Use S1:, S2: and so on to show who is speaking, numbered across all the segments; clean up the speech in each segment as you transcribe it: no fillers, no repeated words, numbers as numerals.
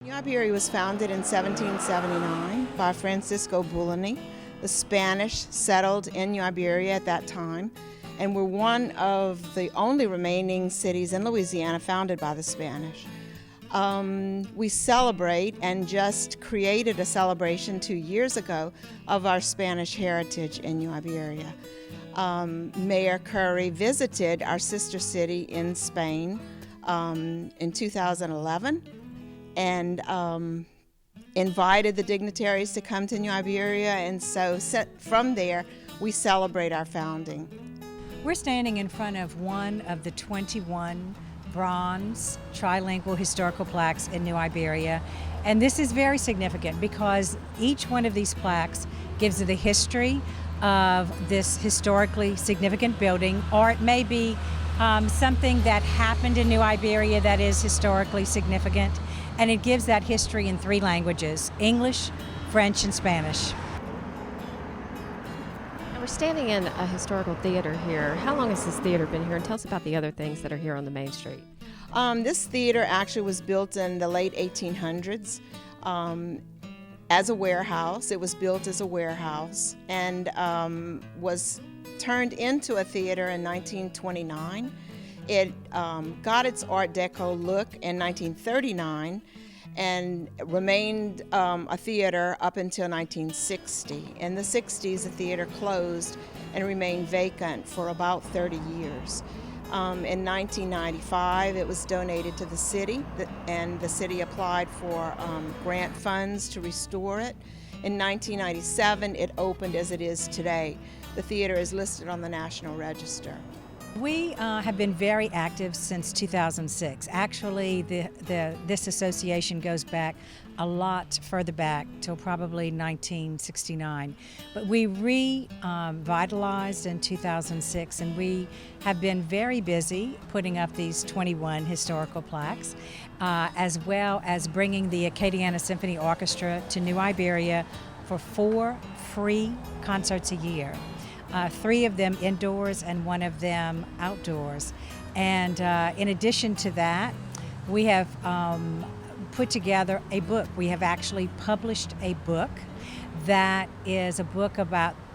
S1: New Iberia was founded in 1779 by Francisco Bulani. The Spanish settled in New Iberia at that time and were one of the only remaining cities in Louisiana founded by the Spanish. We celebrate and just created a celebration 2 years ago of our Spanish heritage in New Iberia. Mayor Curry visited our sister city in Spain in 2011 and invited the dignitaries to come to New Iberia, and so from there we celebrate our founding.
S2: We're standing in front of one of the 21 bronze trilingual historical plaques in New Iberia, and this is very significant because each one of these plaques gives the history of this historically significant building, or it may be something that happened in New Iberia that is historically significant, and it gives that history in 3 languages: English, French, and Spanish.
S3: Now we're standing in a historical theater here. How long has this theater been here? And tell us about the other things that are here on the main street.
S1: This theater actually was built in the late 1800s as a warehouse. It was built as a warehouse and was turned into a theater in 1929. It got its Art Deco look in 1939 and remained a theater up until 1960. In the 60s, the theater closed and remained vacant for about 30 years. In 1995, it was donated to the city, and the city applied for grant funds to restore it. In 1997, it opened as it is today. The theater is listed on the National Register.
S2: We have been very active since 2006. Actually, this association goes back a lot further back till probably 1969. But we revitalized in 2006, and we have been very busy putting up these 21 historical plaques, as well as bringing the Acadiana Symphony Orchestra to New Iberia for 4 free concerts a year. 3 of them indoors and 1 of them outdoors. And in addition to that, we have put together a book. We have actually published a book that is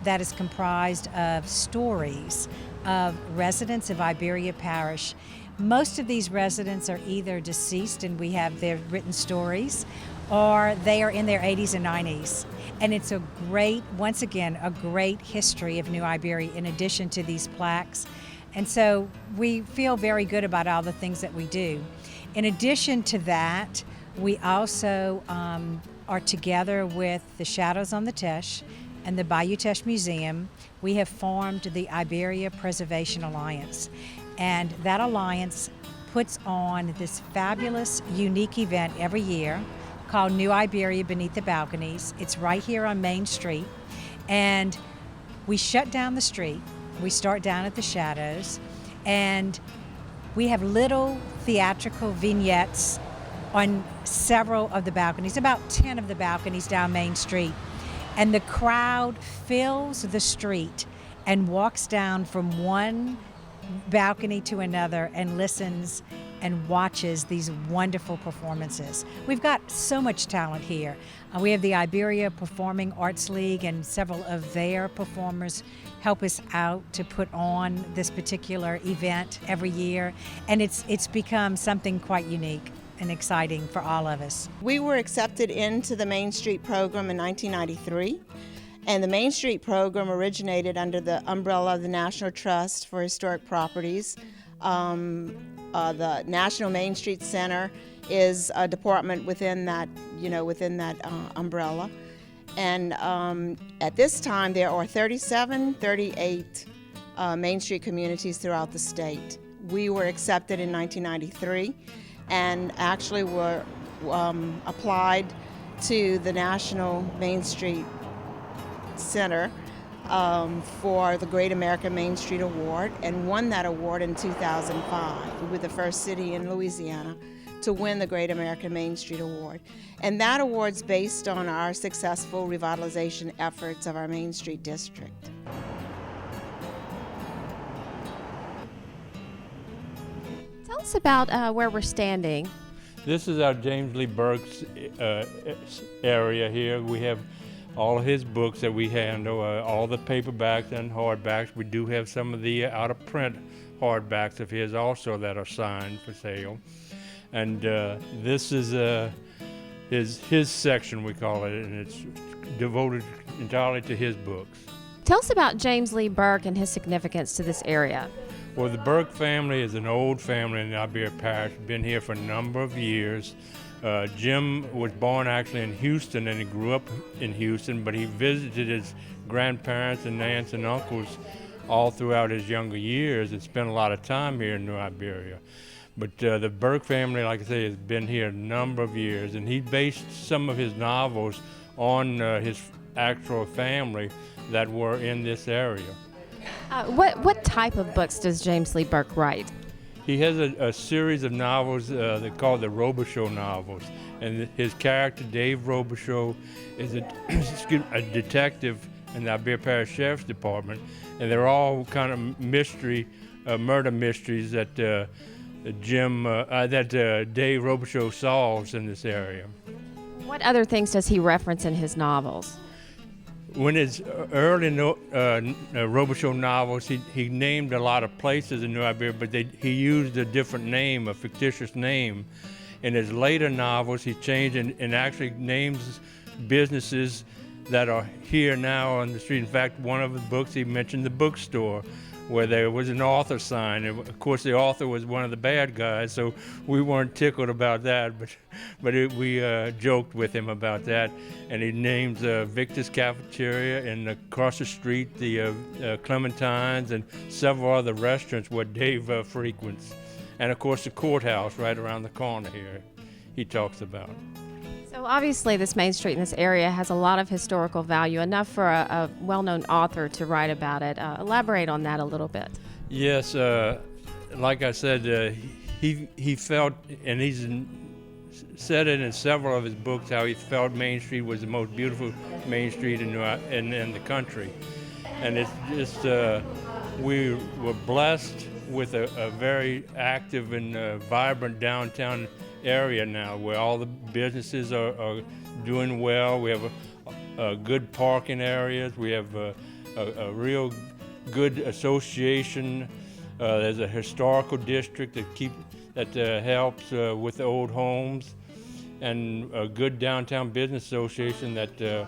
S2: that is comprised of stories of residents of Iberia Parish. Most of these residents are either deceased and we have their written stories, or they are in their 80s and 90s. And it's a great, once again, a great history of New Iberia in addition to these plaques. And so we feel very good about all the things that we do. In addition to that, we also are together with the Shadows on the Teche and the Bayou Teche Museum. We have formed the Iberia Preservation Alliance. And that alliance puts on this fabulous, unique event every year called New Iberia Beneath the Balconies. It's right here on Main Street. And we shut down the street. We start down at the Shadows. And we have little theatrical vignettes on several of the balconies, about 10 of the balconies down Main Street. And the crowd fills the street and walks down from one balcony to another and listens and watches these wonderful performances. We've got so much talent here. We have the Iberia Performing Arts League, and several of their performers help us out to put on this particular event every year, and it's become something quite unique and exciting for all of us.
S1: We were accepted into the Main Street program in 1993. And the Main Street program originated under the umbrella of the National Trust for Historic Properties. The National Main Street Center is a department within that, umbrella. And at this time, there are 38 Main Street communities throughout the state. We were accepted in 1993 and actually were applied to the National Main Street Center for the Great American Main Street Award and won that award in 2005. We were the first city in Louisiana to win the Great American Main Street Award. And that award's based on our successful revitalization efforts of our Main Street district.
S3: Tell us about where we're standing.
S4: This is our James Lee Burke's area here. We have all of his books that we handle, all the paperbacks and hardbacks. We do have some of the out-of-print hardbacks of his also that are signed for sale. And this is his section, we call it, and it's devoted entirely to his books.
S3: Tell us about James Lee Burke and his significance to this area.
S4: Well, the Burke family is an old family in the Iberia Parish, been here for a number of years. Jim was born actually in Houston, and he grew up in Houston, but he visited his grandparents and aunts and uncles all throughout his younger years and spent a lot of time here in New Iberia. But the Burke family, like I say, has been here a number of years, and he based some of his novels on his actual family that were in this area.
S3: What type of books does James Lee Burke write?
S4: He has a series of novels they're called the Robichaux novels, and his character Dave Robichaux is a detective in the Iberia Parish Sheriff's Department, and they're all kind of murder mysteries that Dave Robichaux solves in this area.
S3: What other things does he reference in his novels?
S4: When his early Robichaux novels, he named a lot of places in New Iberia, but he used a different name, a fictitious name. In his later novels, he changed and actually names businesses that are here now on the street. In fact, one of the books, he mentioned the bookstore, where there was an author sign. And of course, the author was one of the bad guys, so we weren't tickled about that, but we joked with him about that. And he names Victor's Cafeteria, and across the street, the Clementines, and several other restaurants where Dave frequents. And of course, the courthouse right around the corner here, he talks about.
S3: So obviously this main street in this area has a lot of historical value, enough for a well-known author to write about it. Elaborate on that a little bit.
S4: Yes, like I said, he felt, and he's said it in several of his books, how he felt Main Street was the most beautiful main street in the country. And it's just, we were blessed with a very active and vibrant downtown area now, where all the businesses are doing well. We have a good parking areas. We have a real good association. There's a historical district that helps with the old homes, and a good downtown business association that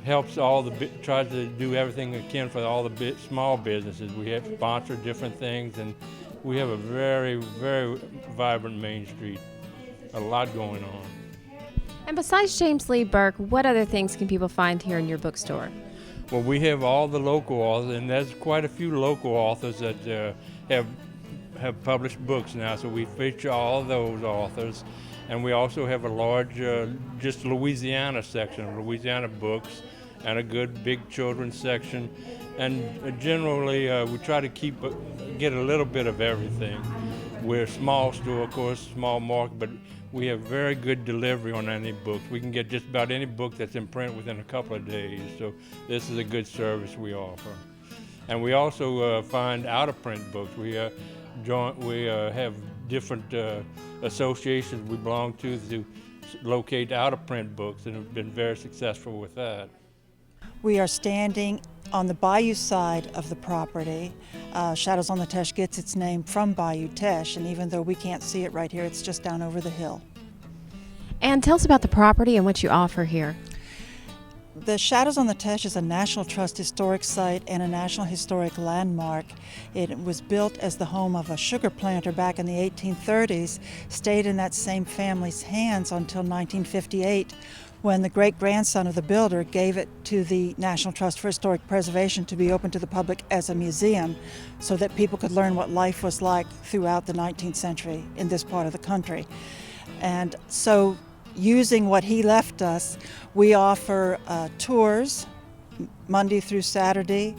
S4: helps tries to do everything it can for all the small businesses. We have sponsored different things, and we have a very, very vibrant Main Street. A lot going on.
S3: And besides James Lee Burke, what other things can people find here in your bookstore?
S4: Well, we have all the local authors, and there's quite a few local authors that have published books now, so we feature all of those authors. And we also have a large just Louisiana section of Louisiana books, and a good big children's section. And generally we try to get a little bit of everything. We're a small store, of course, small market, but we have very good delivery on any books. We can get just about any book that's in print within a couple of days, so this is a good service we offer. And we also find out-of-print books. We have different associations we belong to locate out-of-print books, and have been very successful with that.
S5: We are standing on the bayou side of the property. Shadows on the Teche gets its name from Bayou Teche, and even though we can't see it right here, it's just down over the hill.
S3: And tell us about the property and what you offer here.
S5: The Shadows on the Teche is a National Trust historic site and a National Historic Landmark. It was built as the home of a sugar planter back in the 1830s, stayed in that same family's hands until 1958, when the great-grandson of the builder gave it to the National Trust for Historic Preservation to be open to the public as a museum, so that people could learn what life was like throughout the 19th century in this part of the country. And so, using what he left us, we offer tours Monday through Saturday,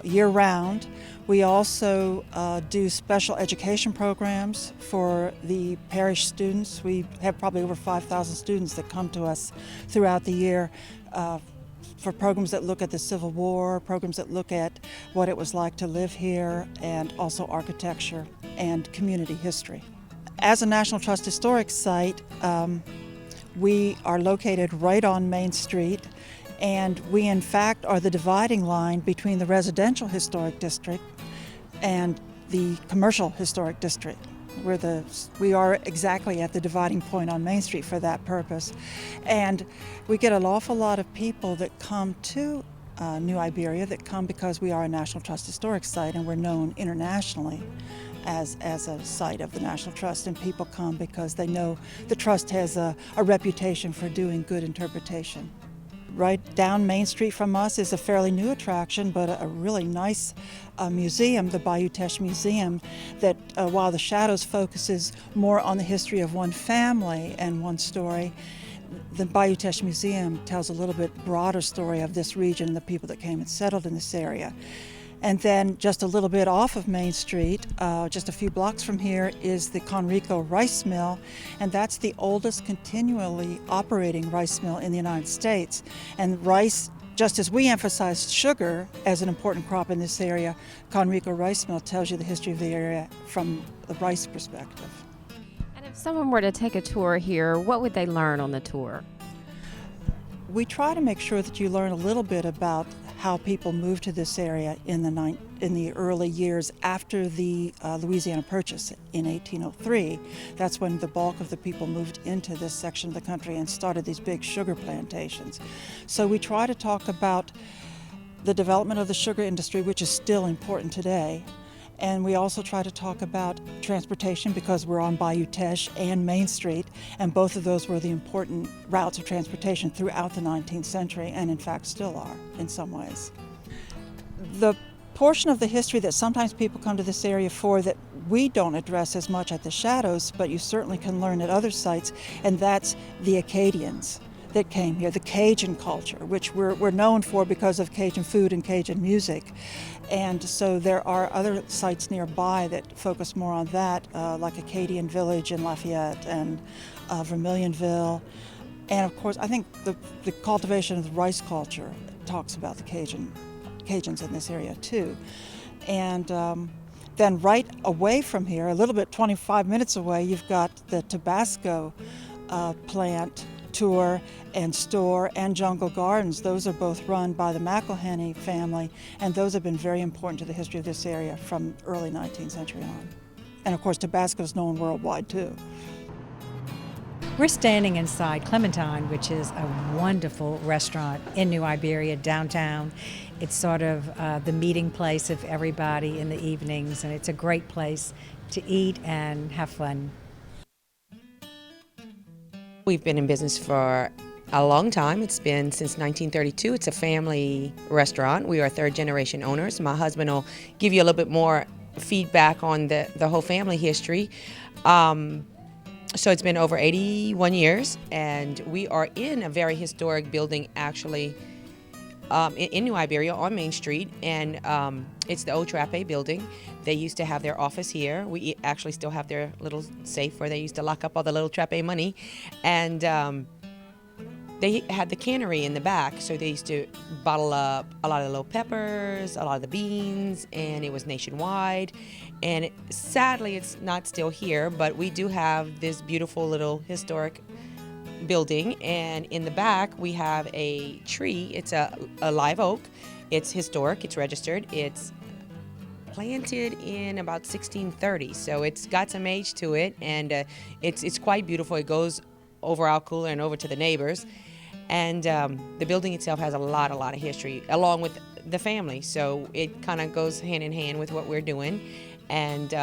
S5: year-round. We also do special education programs for the parish students. We have probably over 5,000 students that come to us throughout the year for programs that look at the Civil War, programs that look at what it was like to live here, and also architecture and community history. as a National Trust Historic Site, we are located right on Main Street, and we in fact are the dividing line between the residential historic district and the commercial historic district. We are exactly at the dividing point on Main Street for that purpose. And we get an awful lot of people that come to New Iberia that come because we are a National Trust Historic Site and we're known internationally as a site of the National Trust, and people come because they know the Trust has a reputation for doing good interpretation. Right down Main Street from us is a fairly new attraction, but a really nice museum, the Bayou Teche Museum, that while the Shadows focuses more on the history of one family and one story, the Bayou Teche Museum tells a little bit broader story of this region and the people that came and settled in this area. And then just a little bit off of Main Street, just a few blocks from here, is the Conrico Rice Mill, and that's the oldest continually operating rice mill in the United States. And rice, just as we emphasize sugar as an important crop in this area, Conrico Rice Mill tells you the history of the area from the rice perspective.
S3: And if someone were to take a tour here, what would they learn on the tour?
S5: We try to make sure that you learn a little bit about how people moved to this area in the early years after the Louisiana Purchase in 1803. That's when the bulk of the people moved into this section of the country and started these big sugar plantations. So we try to talk about the development of the sugar industry, which is still important today. And we also try to talk about transportation because we're on Bayou Teche and Main Street, and both of those were the important routes of transportation throughout the 19th century, and in fact still are in some ways. The portion of the history that sometimes people come to this area for that we don't address as much at the Shadows, but you certainly can learn at other sites, and that's the Acadians that came here, the Cajun culture, which we're known for because of Cajun food and Cajun music. And so there are other sites nearby that focus more on that, like Acadian Village in Lafayette and Vermilionville. And of course, I think the cultivation of the rice culture talks about the Cajuns in this area too. And then right away from here, a little bit 25 minutes away, you've got the Tabasco plant tour and store and jungle gardens. Those are both run by the McElhenney family, and those have been very important to the history of this area from early 19th century on. And of course, Tabasco is known worldwide too.
S2: We're standing inside Clementine, which is a wonderful restaurant in New Iberia, downtown. It's sort of the meeting place of everybody in the evenings, and it's a great place to eat and have fun.
S6: We've been in business for a long time. It's been since 1932. It's a family restaurant. We are third-generation owners. My husband will give you a little bit more feedback on the whole family history. So it's been over 81 years, and we are in a very historic building, actually, in New Iberia on Main Street, and it's the old Trappe building. They used to have their office here. We actually still have their little safe where they used to lock up all the little Trappe money, and they had the cannery in the back, so they used to bottle up a lot of the little peppers, a lot of the beans, and it was nationwide. And sadly, it's not still here, but we do have this beautiful little historic building, and in the back we have a tree. It's a live oak. It's historic, it's registered, it's planted in about 1630, so it's got some age to it, and it's quite beautiful. It goes over our cooler and over to the neighbors, and the building itself has a lot of history along with the family, so it kind of goes hand in hand with what we're doing. And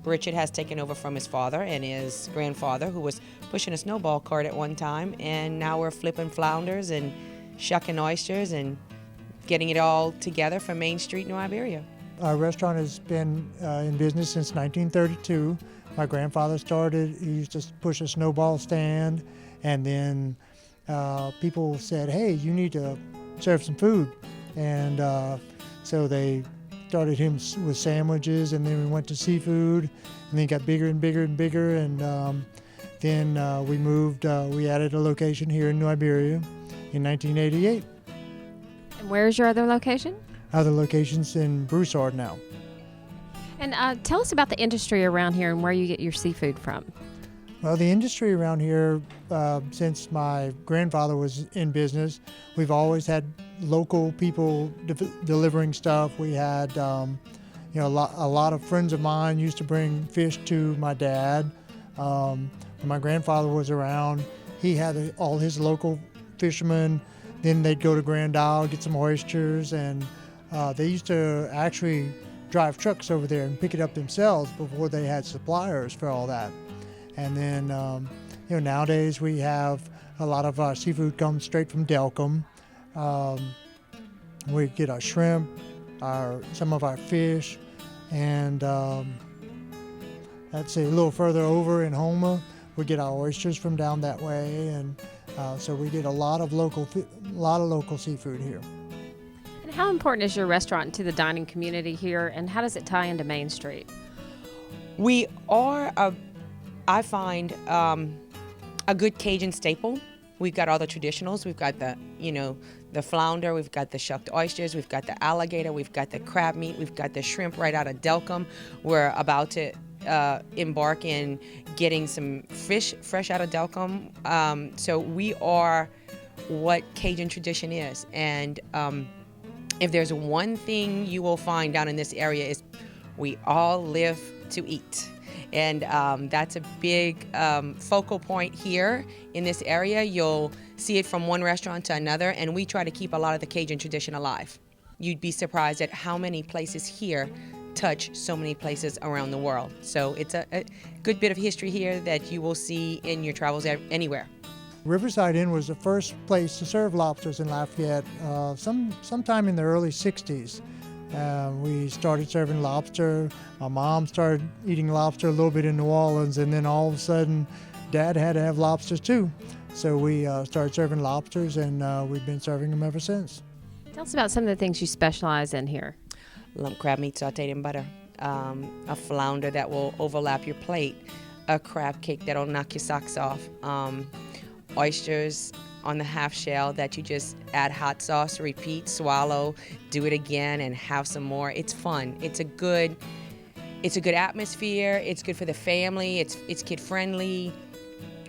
S6: Richard has taken over from his father and his grandfather, who was pushing a snowball cart at one time, and now we're flipping flounders and shucking oysters and getting it all together for Main Street, New Iberia.
S7: Our restaurant has been in business since 1932. My grandfather started. He used to push a snowball stand, and then people said, hey, you need to serve some food. And so they started him with sandwiches, and then we went to seafood, and then it got bigger and bigger and bigger, and then we moved, we added a location here in New Iberia in 1988.
S3: And where's your other location?
S7: Other locations in Broussard now.
S3: And tell us about the industry around here and where you get your seafood from.
S7: Well, the industry around here, since my grandfather was in business, we've always had local people delivering stuff. We had, a lot of friends of mine used to bring fish to my dad. When my grandfather was around, he had all his local fishermen. Then they'd go to Grand Isle, get some oysters, and they used to actually drive trucks over there and pick it up themselves before they had suppliers for all that. And then, nowadays we have a lot of our seafood comes straight from Delcom. We get our shrimp, some of our fish, and that's a little further over in Houma. We get our oysters from down that way, and so we get a lot of local seafood here.
S3: And how important is your restaurant to the dining community here, and how does it tie into Main Street?
S6: We are I find a good Cajun staple. We've got all the traditionals. We've got the flounder, we've got the shucked oysters, we've got the alligator, we've got the crab meat, we've got the shrimp right out of Delcom. We're about to embark in getting some fish fresh out of Delcom. So we are what Cajun tradition is. And if there's one thing you will find down in this area is we all live to eat. And that's a big focal point here in this area. You'll see it from one restaurant to another, and we try to keep a lot of the Cajun tradition alive. You'd be surprised at how many places here touch so many places around the world. So it's a good bit of history here that you will see in your travels anywhere.
S7: Riverside Inn was the first place to serve lobsters in Lafayette sometime in the early 60s. We started serving lobster. My mom started eating lobster a little bit in New Orleans, and then all of a sudden, Dad had to have lobsters too. So we started serving lobsters, and we've been serving them ever since.
S3: Tell us about some of the things you specialize in here.
S6: Lump crab meat sauteed in butter, a flounder that will overlap your plate, a crab cake that'll knock your socks off, oysters on the half shell that you just add hot sauce, repeat, swallow, do it again, and have some more. It's fun. It's a good atmosphere. It's good for the family. It's kid friendly.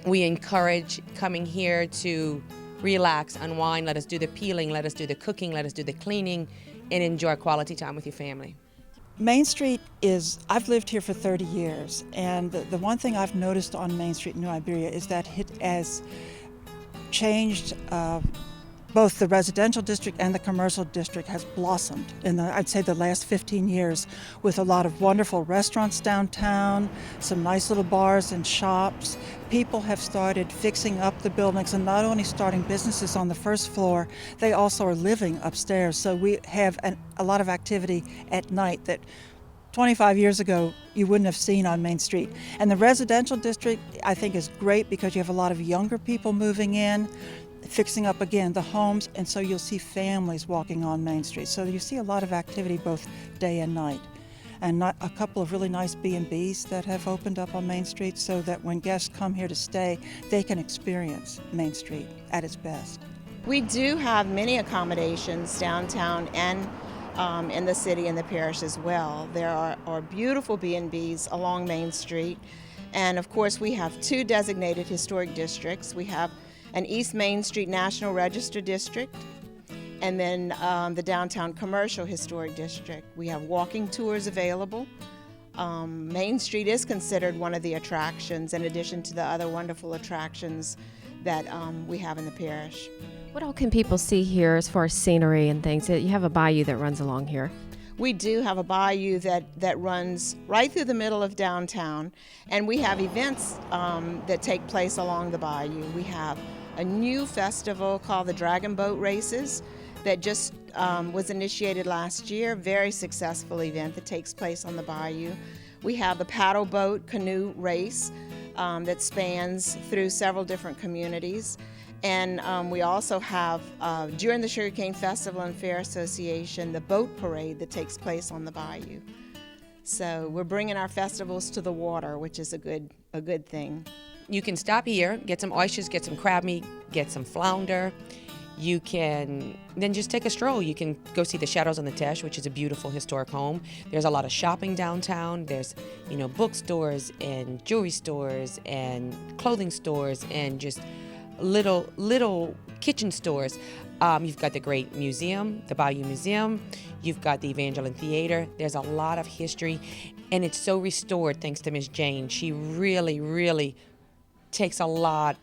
S6: We encourage coming here to relax, unwind. Let us do the peeling. Let us do the cooking. Let us do the cleaning, and enjoy quality time with your family.
S5: Main Street I've lived here for 30 years, and the one thing I've noticed on Main Street in New Iberia is that it has changed. Both the residential district and the commercial district has blossomed in I'd say the last 15 years, with a lot of wonderful restaurants downtown, some nice little bars and shops. People have started fixing up the buildings and not only starting businesses on the first floor, they also are living upstairs. So we have a lot of activity at night that 25 years ago you wouldn't have seen on Main Street. And the residential district, I think, is great because you have a lot of younger people moving in, fixing up again the homes, and so you'll see families walking on Main Street. So you see a lot of activity both day and night. And a couple of really nice B&Bs that have opened up on Main Street so that when guests come here to stay, they can experience Main Street at its best.
S1: We do have many accommodations downtown and in the city and the parish as well. There are beautiful B&Bs along Main Street. And of course, we have two designated historic districts. We have an East Main Street National Register District, and then the Downtown Commercial Historic District. We have walking tours available. Main Street is considered one of the attractions in addition to the other wonderful attractions that we have in the parish.
S3: What all can people see here as far as scenery and things? You have a bayou that runs along here.
S1: We do have a bayou that runs right through the middle of downtown, and we have events that take place along the bayou. We have a new festival called the Dragon Boat Races that just was initiated last year. Very successful event that takes place on the bayou. We have the paddle boat canoe race that spans through several different communities. And we also have, during the Sugarcane Festival and Fair Association, the boat parade that takes place on the bayou. So we're bringing our festivals to the water, which is a good thing.
S6: You can stop here, get some oysters, get some crab meat, get some flounder. You can then just take a stroll. You can go see the Shadows on the Teche, which is a beautiful historic home. There's a lot of shopping downtown. There's, bookstores and jewelry stores and clothing stores and just little kitchen stores. You've got the great museum, the Bayou Museum. You've got the Evangeline Theater. There's a lot of history, and it's so restored thanks to Miss Jane. She really, really takes a lot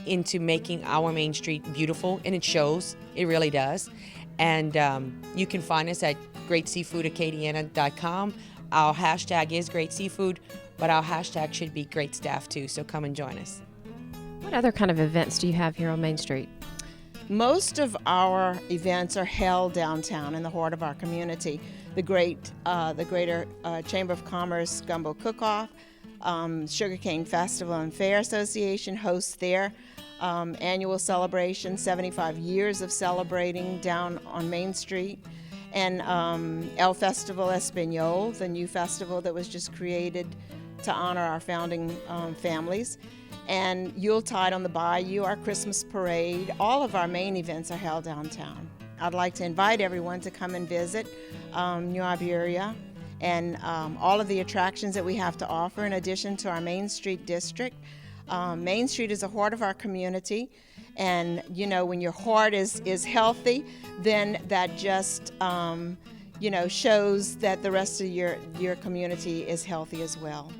S6: into making our Main Street beautiful, and it shows. It really does. And you can find us at greatseafoodacadiana.com. Our hashtag is Great Seafood, but our hashtag should be Great Staff too, so come and join us.
S3: What other kind of events do you have here on Main Street?
S1: Most of our events are held downtown in the heart of our community. The Greater Chamber of Commerce Gumbo Cook-Off, Sugarcane Festival and Fair Association hosts their annual celebration, 75 years of celebrating down on Main Street. And El Festival Español, the new festival that was just created to honor our founding families. And Yuletide on the Bayou, our Christmas parade. All of our main events are held downtown. I'd like to invite everyone to come and visit New Iberia and all of the attractions that we have to offer in addition to our Main Street district. Main Street is the heart of our community, and when your heart is healthy, then that just shows that the rest of your community is healthy as well.